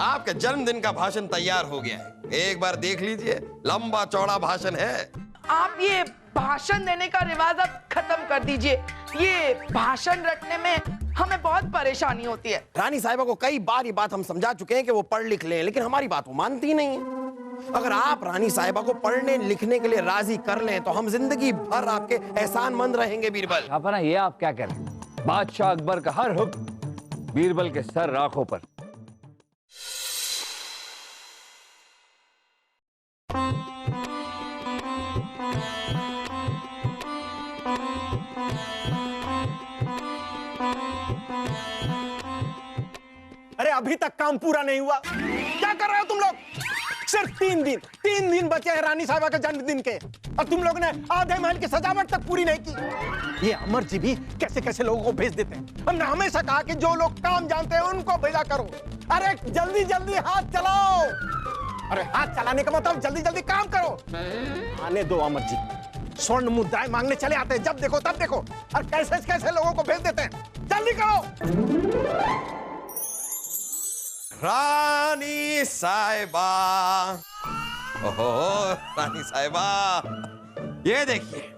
आपके जन्मदिन का भाषण तैयार हो गया है, एक बार देख लीजिए। लंबा चौड़ा भाषण है। आप ये भाषण देने का रिवाज अब खत्म कर दीजिए। ये भाषण रटने में हमें बहुत परेशानी होती है। रानी साहिबा को कई बार ये बात हम समझा चुके हैं कि वो पढ़ लिख लें, लेकिन हमारी बात वो मानती नहीं है। अगर आप रानी साहिबा को पढ़ने लिखने के लिए राजी कर लें तो हम जिंदगी भर आपके एहसानमंद रहेंगे बीरबल। अपना ये आप क्या कह रहे हैं? बादशाह अकबर का हर हुक्म बीरबल के सर राखों पर। अरे अभी तक काम पूरा नहीं हुआ, क्या कर रहे हो तुम लोग? सिर्फ 3 दिन बचे हैं रानी साहिबा के जन्मदिन के, और तुम लोग ने आधे महल की सजावट तक पूरी नहीं की। ये अमर जी भी कैसे कैसे लोगों को भेज देते हैं। हमने हमेशा कहा कि जो लोग काम जानते हैं उनको भेजा करो। अरे जल्दी जल्दी हाथ चलाओ। अरे हाथ चलाने का मतलब जल्दी जल्दी काम करो। आने दो अमर जी, स्वर्ण मुद्राएं मांगने चले आते हैं, जब देखो तब देखो, और कैसे कैसे लोगों को भेज देते हैं। जल्दी करो। रानी साहिबा, ओहो रानी साहिबा, ये देखिए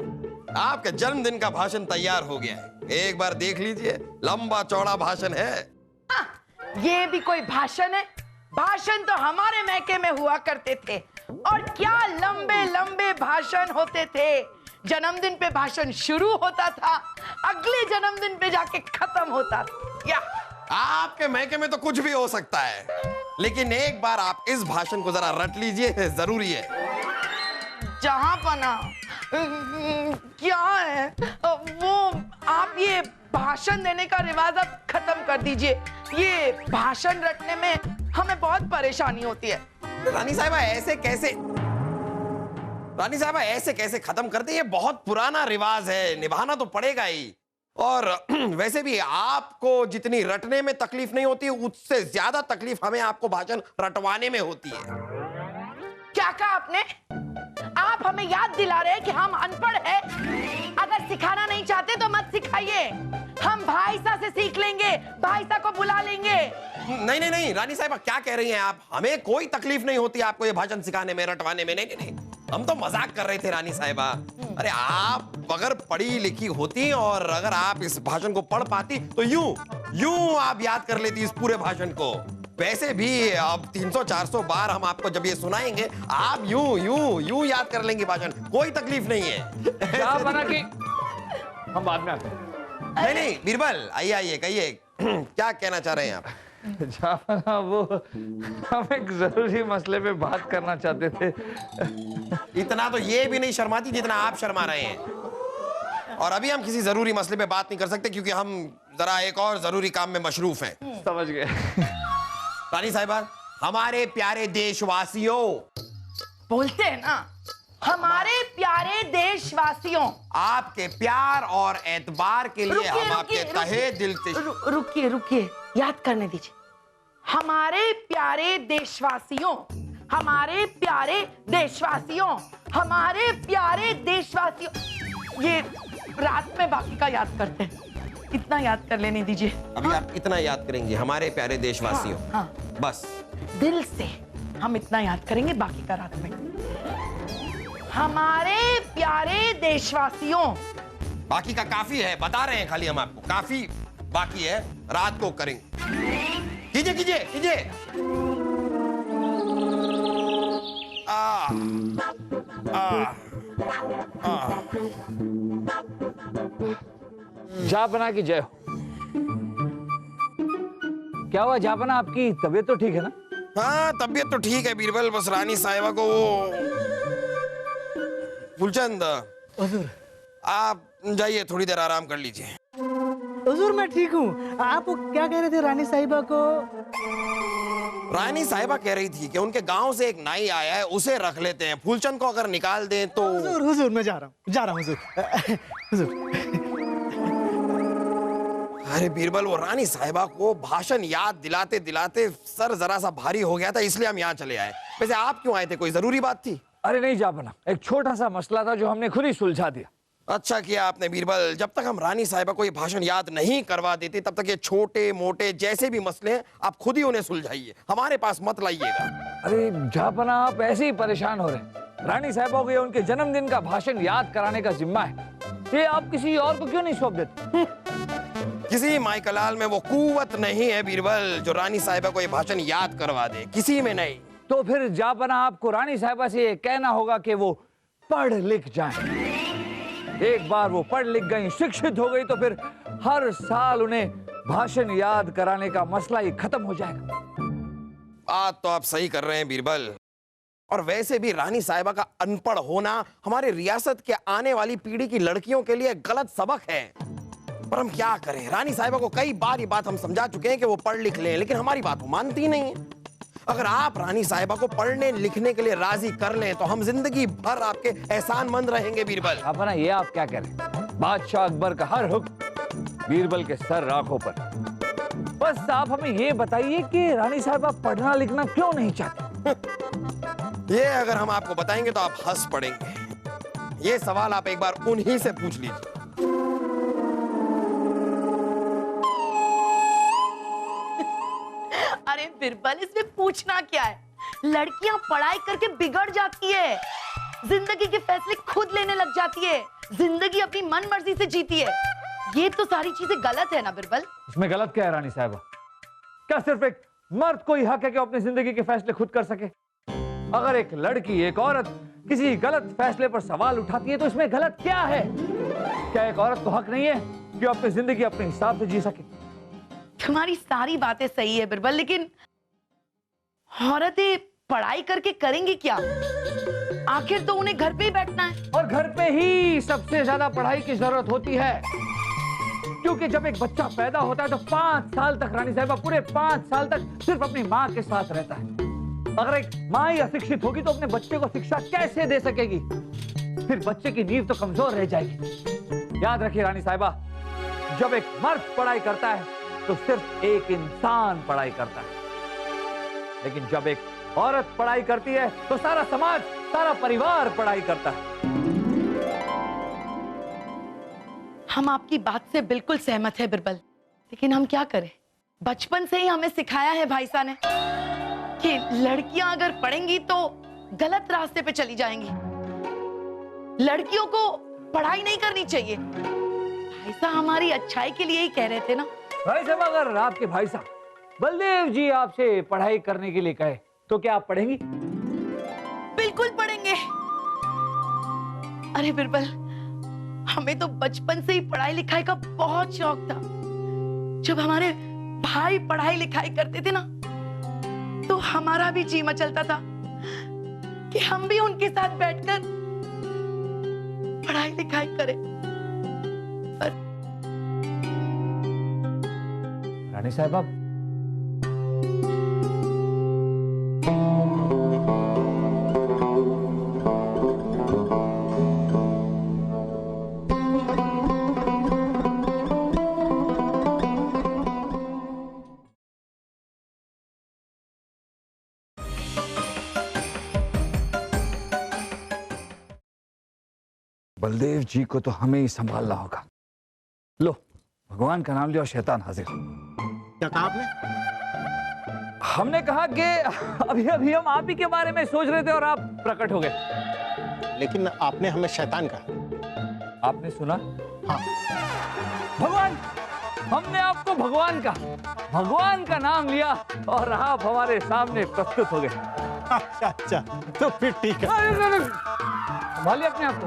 आपके जन्मदिन का भाषण तैयार हो गया है, एक बार देख लीजिए। लंबा चौड़ा भाषण है। ये भी कोई भाषण है? भाषण तो हमारे मैके में हुआ करते थे, और क्या लंबे लंबे भाषण होते थे। जन्मदिन पे भाषण शुरू होता था, अगले जन्मदिन पे जाके खत्म होता था। क्या आपके मैके में तो कुछ भी हो सकता है, लेकिन एक बार आप इस भाषण को जरा रट लीजिए, जरूरी है। जहां पना क्या है वो? आप ये भाषण देने का रिवाज अब खत्म कर दीजिए। ये भाषण रटने में हमें बहुत परेशानी होती है। रानी साहिबा ऐसे कैसे खत्म कर दे? ये बहुत पुराना रिवाज है, निभाना तो पड़ेगा ही। और वैसे भी आपको जितनी रटने में तकलीफ नहीं होती, उससे ज्यादा तकलीफ हमें आपको भाषण रटवाने में होती है। क्या कहा आपने? आप हमें याद दिला रहे हैं कि हम अनपढ़ हैं? अगर सिखाना नहीं चाहते तो मत सिखाइए, हम भाईसा से सीख लेंगे, भाईसा को बुला लेंगे। नहीं रानी साहिबा, क्या कह रही हैं आप? हमें कोई तकलीफ नहीं होती आपको ये भाषण सिखाने में, रटवाने में। नहीं, हम तो मजाक कर रहे थे रानी साहिबा। अरे आप अगर पढ़ी लिखी होती और अगर आप इस भाषण को पढ़ पाती तो यूं आप याद कर लेती इस पूरे भाषण को। वैसे भी अब 300-400 बार हम आपको जब ये सुनाएंगे, आप यूं याद कर लेंगे भाषण, कोई तकलीफ नहीं है। क्या बना कि हम बाद में आते हैं। नहीं बीरबल, आइए कहिए, क्या कहना चाह रहे हैं आप? वो हम एक जरूरी मसले पे बात करना चाहते थे। इतना तो ये भी नहीं शर्माती जितना आप शर्मा रहे हैं। और अभी हम किसी जरूरी मसले पे बात नहीं कर सकते, क्योंकि हम जरा एक और जरूरी काम में मशरूफ हैं। समझ गए। रानी साहिबा, हमारे प्यारे देशवासियों, बोलते हैं ना, हमारे प्यारे देशवासियों, आपके प्यार और एतबार के लिए हम आपके तहे दिल से रुकिए, याद करने दीजिए। हमारे प्यारे देशवासियों, हमारे प्यारे देशवासियों, हमारे प्यारे देशवासियों। ये रात में बाकी का याद करते हैं, इतना याद कर लेने दीजिए। अभी आप इतना याद करेंगे, हमारे प्यारे देशवासियों। हाँ। बस दिल से हम इतना याद करेंगे, बाकी का रात में। हमारे प्यारे देशवासियों। बाकी का काफी है, बता रहे हैं खाली हम आपको, काफी बाकी है, रात को करेंगे। कीजिए। जापना की जय हो। क्या हुआ जापना, आपकी तबीयत तो ठीक है ना? हाँ, तबीयत तो ठीक है बीरबल, बस रानी साहिबा को वो फूलचंद, आप जाइए, थोड़ी देर आराम कर लीजिए। हुजूर मैं ठीक हूँ। आप क्या कह रहे थे रानी साहिबा को? रानी साहिबा कह रही थी कि उनके गांव से एक नाई आया है, उसे रख लेते हैं। फूलचंद को अगर निकाल दें तो। हुजूर मैं जा रहा हूँ हुजूर। अरे बीरबल, वो रानी साहिबा को भाषण याद दिलाते दिलाते सर जरा सा भारी हो गया था, इसलिए हम यहाँ चले आए। वैसे आप क्यों आए थे, कोई जरूरी बात थी? अरे नहीं जापना, एक छोटा सा मसला था जो हमने खुद ही सुलझा दिया। अच्छा किया आपने बीरबल, जब तक हम रानी साहिबा को ये भाषण याद नहीं करवा देते तब तक ये छोटे मोटे जैसे भी मसले हैं आप खुद ही उन्हें सुलझाइए, हमारे पास मत लाइएगा। अरे जहापना आप ऐसे ही परेशान हो रहे। रानी साहबा को ये उनके जन्मदिन का भाषण याद कराने का जिम्मा है, ये आप किसी और को क्यों नहीं सौंप देते? किसी माइकलाल में वो कुव्वत नहीं है बीरबल जो रानी साहिबा को ये भाषण याद करवा दे, किसी में नहीं। तो फिर जहापना आपको रानी साहिबा से ये कहना होगा कि वो पढ़ लिख जाएं। एक बार वो पढ़ लिख गई, शिक्षित हो गई, तो फिर हर साल उन्हें भाषण याद कराने का मसला ही खत्म हो जाएगा। बात तो आप सही कर रहे हैं बीरबल, और वैसे भी रानी साहिबा का अनपढ़ होना हमारे रियासत के आने वाली पीढ़ी की लड़कियों के लिए गलत सबक है। पर हम क्या करें, रानी साहिबा को कई बार ये बात हम समझा चुके हैं कि वो पढ़ लिख लें, लेकिन हमारी बात वो मानती नहीं है। अगर आप रानी साहिबा को पढ़ने लिखने के लिए राजी कर लें तो हम जिंदगी भर आपके एहसानमंद रहेंगे बीरबल। अपना ये आप क्या कह रहे हैं? बादशाह अकबर का हर हुक्म बीरबल के सर आंखों पर। बस आप हमें ये बताइए कि रानी साहिबा पढ़ना लिखना क्यों नहीं चाहती? ये अगर हम आपको बताएंगे तो आप हंस पड़ेंगे। ये सवाल आप एक बार उन्हीं से पूछ लीजिए। अरे बिरबल, इसमें पूछना क्या है? लड़कियां पढ़ाई करके बिगड़ जाती है, जिंदगी के फैसले खुद लेने लग जाती है, जिंदगी अपनी मन मर्जी से जीती है। ये तो सारी चीजें गलत है ना बिरबल? इसमें गलत क्या है रानी साहिबा? क्या सिर्फ एक मर्द को ही हक है कि अपनी जिंदगी के फैसले खुद कर सके? अगर एक लड़की, एक औरत किसी गलत फैसले पर सवाल उठाती है तो इसमें गलत क्या है? क्या एक औरत को हक नहीं है कि अपनी जिंदगी अपने हिसाब से जी सके? तुम्हारी सारी बातें सही है बिरबल, लेकिन औरतें पढ़ाई करके करेंगी क्या? आखिर तो उन्हें घर पे ही बैठना है। और घर पे ही सबसे ज्यादा पढ़ाई की जरूरत होती है, क्योंकि जब एक बच्चा पैदा होता है तो 5 साल तक, रानी साहिबा, पूरे 5 साल तक सिर्फ अपनी माँ के साथ रहता है। अगर एक माँ ही अशिक्षित होगी तो अपने बच्चे को शिक्षा कैसे दे सकेगी? फिर बच्चे की नींव तो कमजोर रह जाएगी। याद रखिए रानी साहिबा, जब एक मर्द पढ़ाई करता है तो सिर्फ एक इंसान पढ़ाई करता है, लेकिन जब एक औरत पढ़ाई करती है तो सारा समाज, सारा परिवार पढ़ाई करता है। हम आपकी बात से बिल्कुल सहमत है बिरबल, लेकिन हम क्या करें? बचपन से ही हमें सिखाया है भाई साहब ने कि लड़कियां अगर पढ़ेंगी तो गलत रास्ते पे चली जाएंगी, लड़कियों को पढ़ाई नहीं करनी चाहिए। भाई साहब हमारी अच्छाई के लिए ही कह रहे थे ना। भाई साहब, अगर आपके भाई साहब बलदेव जी आपसे पढ़ाई करने के लिए कहे तो क्या आप पढ़ेंगी? बिल्कुल पढ़ेंगे। अरे बिरबल, हमें तो बचपन से ही पढ़ाई लिखाई का बहुत शौक था। जब हमारे भाई पढ़ाई लिखाई करते थे ना तो हमारा भी जी मचलता था कि हम भी उनके साथ बैठकर पढ़ाई लिखाई करें। पर रानी साहिबा, बलदेव जी को तो हमें ही संभालना होगा। लो, भगवान का नाम लिया और शैतान हाजिर। क्या कहा आपने? हमने कहा कि अभी अभी हम आप ही के बारे में सोच रहे थे और आप प्रकट हो गए। लेकिन आपने हमें शैतान कहा। आपने सुना? हाँ। भगवान, हमने आपको भगवान का नाम लिया और आप हमारे सामने प्रस्तुत हो गए। अच्छा अच्छा, तो फिर ठीक है। संभालिए अपने आप को।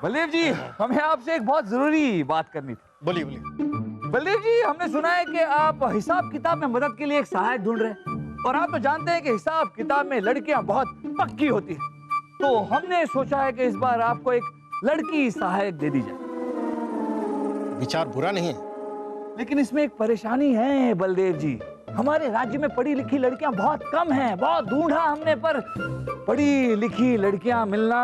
बलदेव जी, हमें आपसे एक बहुत जरूरी बात करनी थी। बोलिए बोलिए। बलदेव जी, हमने सुना है कि आप हिसाब किताब में मदद के लिए एक सहायक ढूंढ रहे हैं, और आप तो जानते हैं कि हिसाब किताब में लड़कियां बहुत पक्की होती हैं। तो हमने सोचा है कि इस बार आपको एक लड़की सहायक दे दी जाए। विचार बुरा नहीं है, लेकिन इसमें एक परेशानी है बलदेव जी। हमारे राज्य में पढ़ी लिखी लड़कियां बहुत कम हैं, बहुत ढूंढा हमने, पर पढ़ी लिखी लड़कियां मिलना।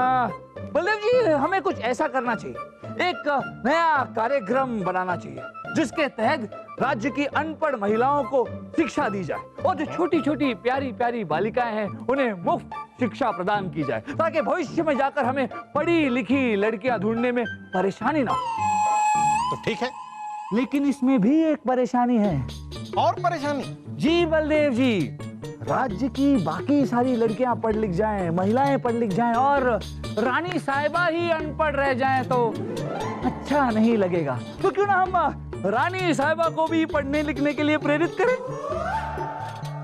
बलदेव जी, हमें कुछ ऐसा करना चाहिए, एक नया कार्यक्रम बनाना चाहिए जिसके तहत राज्य की अनपढ़ महिलाओं को शिक्षा दी जाए और जो छोटी छोटी प्यारी प्यारी बालिकाएं हैं उन्हें मुफ्त शिक्षा प्रदान की जाए, ताकि भविष्य में जाकर हमें पढ़ी लिखी लड़कियां ढूंढने में परेशानी ना हो। तो ठीक है, लेकिन इसमें भी एक परेशानी है। और परेशानी? जी बलदेव जी, राज्य की बाकी सारी लड़कियां पढ़ लिख जाएं, महिलाएं पढ़ लिख जाएं और रानी साहिबा ही अनपढ़ रह जाएं तो अच्छा नहीं लगेगा। तो क्यों ना हम रानी साहिबा को भी पढ़ने लिखने के लिए प्रेरित करें?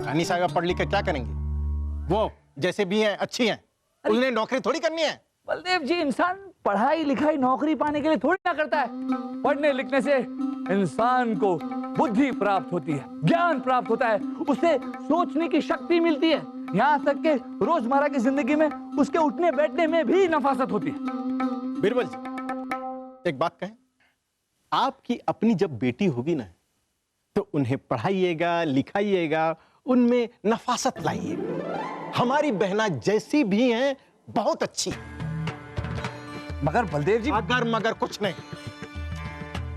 रानी साहिबा पढ़ लिख कर क्या करेंगे? वो जैसे भी हैं अच्छी हैं, उन्हें नौकरी थोड़ी करनी है। बलदेव जी, इंसान पढ़ाई लिखाई नौकरी पाने के लिए थोड़ी ना करता है। पढ़ने लिखने से इंसान को बुद्धि प्राप्त होती है, ज्ञान प्राप्त होता है, उसे सोचने की शक्ति मिलती है, यहाँ तक कि रोजमर्रा की जिंदगी में उसके उठने बैठने में भी नफासत होती है। बीरबल जी, एक बात कहें, आपकी अपनी जब बेटी होगी ना, तो उन्हें पढ़ाइएगा, लिखाइएगा, उनमें नफासत लाइएगा। हमारी बहना जैसी भी हैं बहुत अच्छी। मगर बलदेव जी, अगर मगर कुछ नहीं,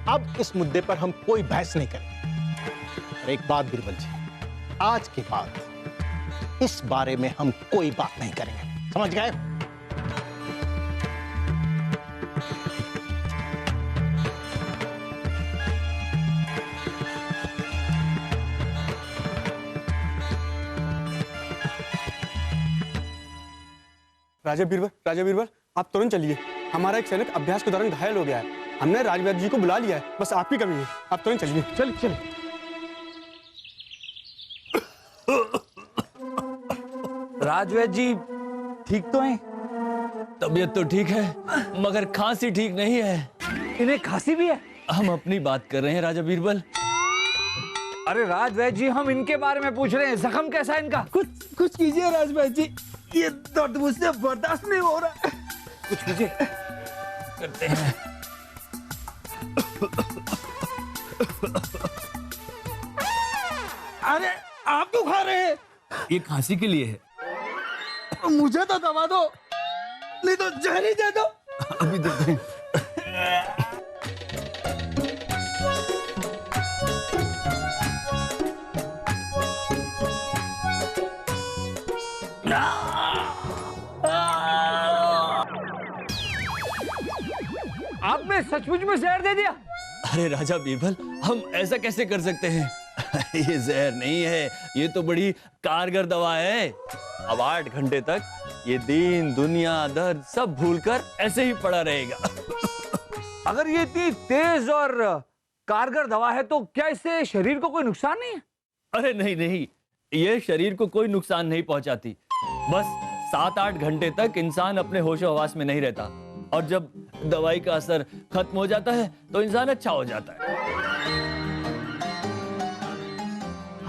अब इस मुद्दे पर हम कोई बहस नहीं करेंगे। और एक बात बीरबल जी, आज के बाद इस बारे में हम कोई बात नहीं करेंगे, समझ गए? राजा बीरबल, आप तुरंत चलिए। हमारा एक सैनिक अभ्यास के दौरान घायल हो गया है। हमने राजवैद्य जी को बुला लिया है, बस आपकी कमी है। आप तुरंत चलिए। चलिए। राजवैद्य जी ठीक तो हैं? तबीयत तो ठीक है, मगर खांसी ठीक नहीं है। इन्हें खांसी भी है? हम अपनी बात कर रहे हैं राजा बीरबल। अरे राजवैद्य जी, हम इनके बारे में पूछ रहे हैं, जख्म कैसा है इनका? कुछ कीजिए राजवैद्य जी, ये दर्द मुझसे बर्दाश्त नहीं हो रहा। कुछ कीजिए। करते हैं। अरे आप क्यों खा रहे हैं? ये खांसी के लिए है। मुझे तो दवा दो, नहीं तो जहर ही दे दो। अभी देते हैं। आपने सचमुच में जहर दे दिया? अरे राजा बीरबल, हम ऐसा कैसे कर सकते हैं? ये जहर नहीं है, ये तो बड़ी कारगर दवा है। अब 8 घंटे तक ये दीन दुनिया दर्द सब भूलकर ऐसे ही पड़ा रहेगा। अगर ये इतनी तेज और कारगर दवा है तो क्या इससे शरीर को कोई नुकसान नहीं है? अरे नहीं, ये शरीर को कोई नुकसान नहीं पहुंचाती। बस 7-8 घंटे तक इंसान अपने होशो हवास में नहीं रहता, और जब दवाई का असर खत्म हो जाता है तो इंसान अच्छा हो जाता है।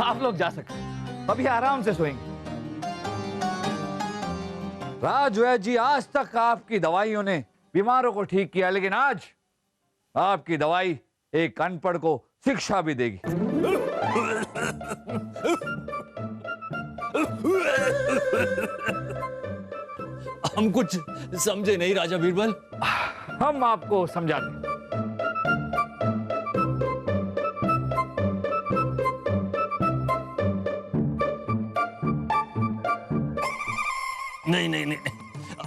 आप लोग जा सकते हैं, अभी आराम से सोएंगे। राजवैद्य जी, आज तक आपकी दवाइयों ने बीमारों को ठीक किया, लेकिन आज आपकी दवाई एक अनपढ़ को शिक्षा भी देगी। हम कुछ समझे नहीं राजा बीरबल। हम आपको समझाते हैं। नहीं,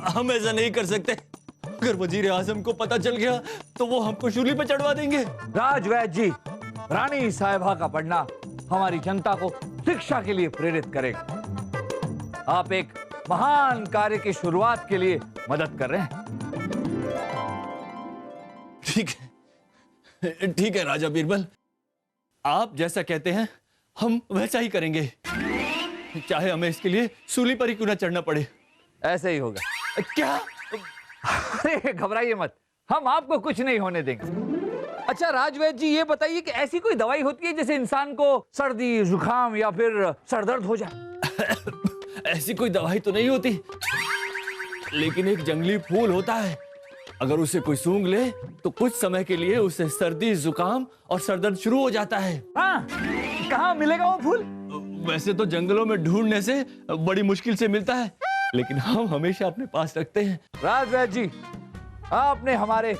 हम ऐसा नहीं कर सकते। अगर वजीर आजम को पता चल गया तो वो हमको शूली पे चढ़वा देंगे। राजवैद्य जी, रानी साहिबा का पढ़ना हमारी जनता को शिक्षा के लिए प्रेरित करेगा। आप एक महान कार्य की शुरुआत के लिए मदद कर रहे हैं। ठीक है राजा बीरबल, आप जैसा कहते हैं हम वैसा ही करेंगे, चाहे हमें इसके लिए सूली पर ही क्यों ना चढ़ना पड़े। ऐसे ही होगा। क्या? अरे घबराइए मत, हम आपको कुछ नहीं होने देंगे। अच्छा राजवैद्य जी, ये बताइए कि ऐसी कोई दवाई होती है जिससे इंसान को सर्दी जुकाम या फिर सरदर्द हो जाए? ऐसी कोई दवाई तो नहीं होती, लेकिन एक जंगली फूल होता है, अगर उसे कोई सूंघ ले तो कुछ समय के लिए उसे सर्दी जुकाम और सरदर्द शुरू हो जाता है। हाँ, कहाँ मिलेगा वो फूल? वैसे तो जंगलों में ढूंढने से बड़ी मुश्किल से मिलता है, लेकिन हम हमेशा अपने पास रखते हैं। राजवैद्य जी, आपने हमारे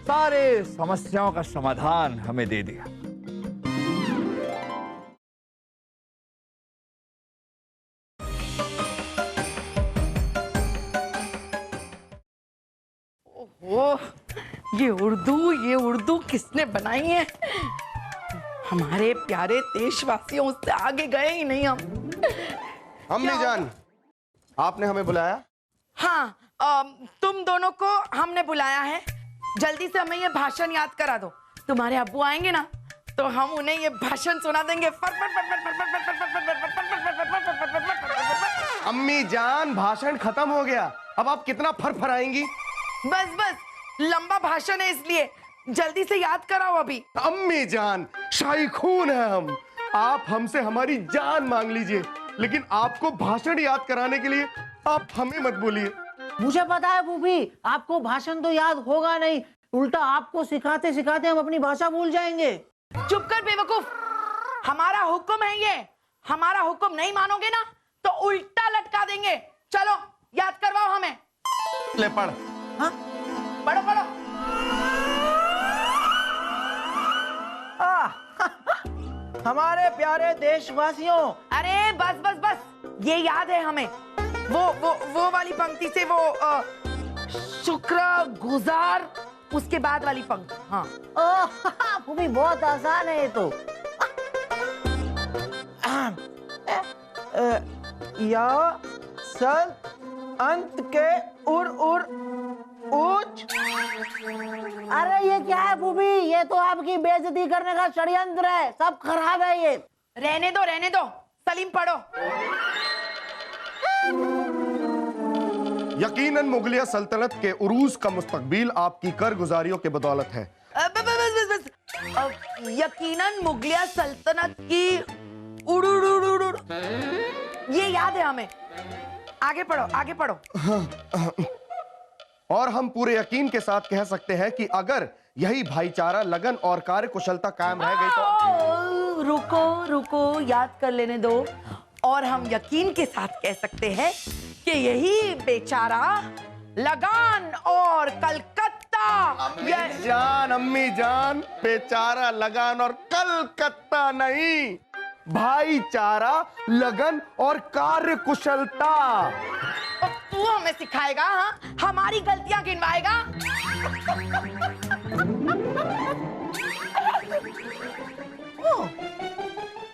सारे समस्याओं का समाधान हमें दे दिया। ओह, ये उर्दू किसने बनाई है? हमारे प्यारे देशवासियों उससे आगे गए ही नहीं हम। अम्मी जान, आपने हमें बुलाया? हाँ, तुम दोनों को हमने बुलाया है। जल्दी से हमें ये भाषण याद करा दो। तुम्हारे अब्बू आएंगे ना, तो हम उन्हें ये भाषण सुना देंगे। अम्मी जान, भाषण खत्म हो गया, अब आप कितना फरफराएंगी? बस लंबा भाषण है, इसलिए जल्दी से याद कराओ अभी। अम्मी जान, शाही खून है हम, आप हमसे हमारी जान मांग लीजिए, लेकिन आपको भाषण याद कराने के लिए आप हमें मत बोलिए। मुझे पता है फूफी, आपको भाषण तो याद होगा नहीं, उल्टा आपको सिखाते सिखाते हम अपनी भाषा भूल जाएंगे। चुप कर बेवकूफ, हमारा हुक्म है ये। हमारा हुक्म नहीं मानोगे ना तो उल्टा लटका देंगे। चलो याद करवाओ हमें। ले पढ़। हाँ? पढ़ो। हमारे प्यारे देशवासियों। अरे बस, ये याद है हमें। वो वाली पंक्ति से वो शुक्रगुजार, उसके बाद वाली पंक्ति। हाँ फूफी, बहुत आसान है ये तो। या सल अंत के उर ऊंच। अरे ये क्या है फूफी? ये तो आपकी बेइज्जती करने का षड्यंत्र है, सब खराब है ये। रहने दो, सलीम पढ़ो। यकीनन मुगलिया सल्तनत के उरूज का मुस्तकबिल आपकी कर गुजारियों के बदौलत है। बस। यकीनन मुगलिया सल्तनत की ये याद है हमें। आगे पढ़ो। और हम पूरे यकीन के साथ कह सकते हैं कि अगर यही भाईचारा, लगन और कार्य कुशलता कायम रह गई तो। रुको, याद कर लेने दो। और हम यकीन के साथ कह सकते हैं कि यही बेचारा, लगान और कलकत्ता। अम्मी जान, बेचारा, लगान और कलकत्ता नहीं, भाईचारा, लगन और कार्य कुशलता। तू हमें सिखाएगा? हाँ, हमारी गलतियां गिनवाएगा।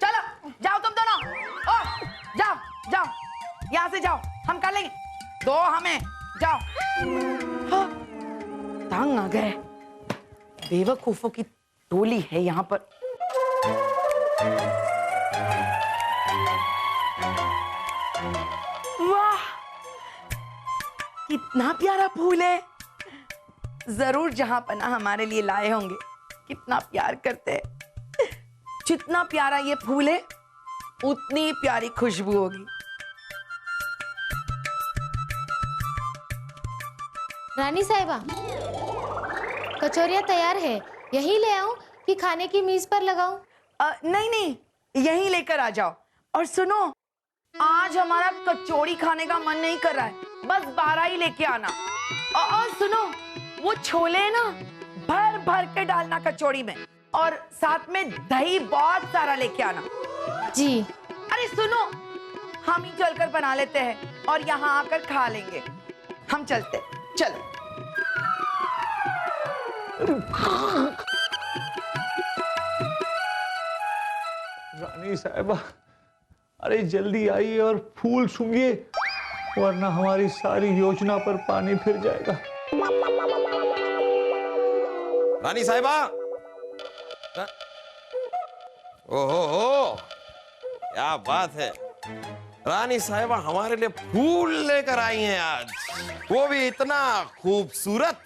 चलो जाओ तुम दोनों, जाओ यहाँ से जाओ, हम कर लेंगे। दो हमें, जाओ। हाँ, तंग आ गए, बेवकूफों की टोली है यहाँ पर। वाह, कितना प्यारा फूल है। जरूर जहां पना हमारे लिए लाए होंगे। कितना प्यार करते हैं। जितना प्यारा ये फूल है, उतनी प्यारी खुशबू होगी। रानी साहिबा, कचौरियाँ तैयार है, यही ले आऊं कि खाने की मेज पर लगाऊं? नहीं, यहीं लेकर आ जाओ। और सुनो, आज हमारा कचौड़ी खाने का मन नहीं कर रहा है, बस 12 ही लेके आना। और सुनो, वो छोले ना भर भर के डालना कचौड़ी में, और साथ में दही बहुत सारा लेके आना। जी। अरे सुनो, हम ही चलकर बना लेते हैं और यहाँ आकर खा लेंगे। हम चलते, चलो। रानी साहिबा, अरे जल्दी आइए और फूल सूंघिए, वरना हमारी सारी योजना पर पानी फिर जाएगा। रानी साहिबा, ओहो, क्या बात है। रानी साहिबा हमारे लिए फूल लेकर आई हैं आज, वो भी इतना खूबसूरत।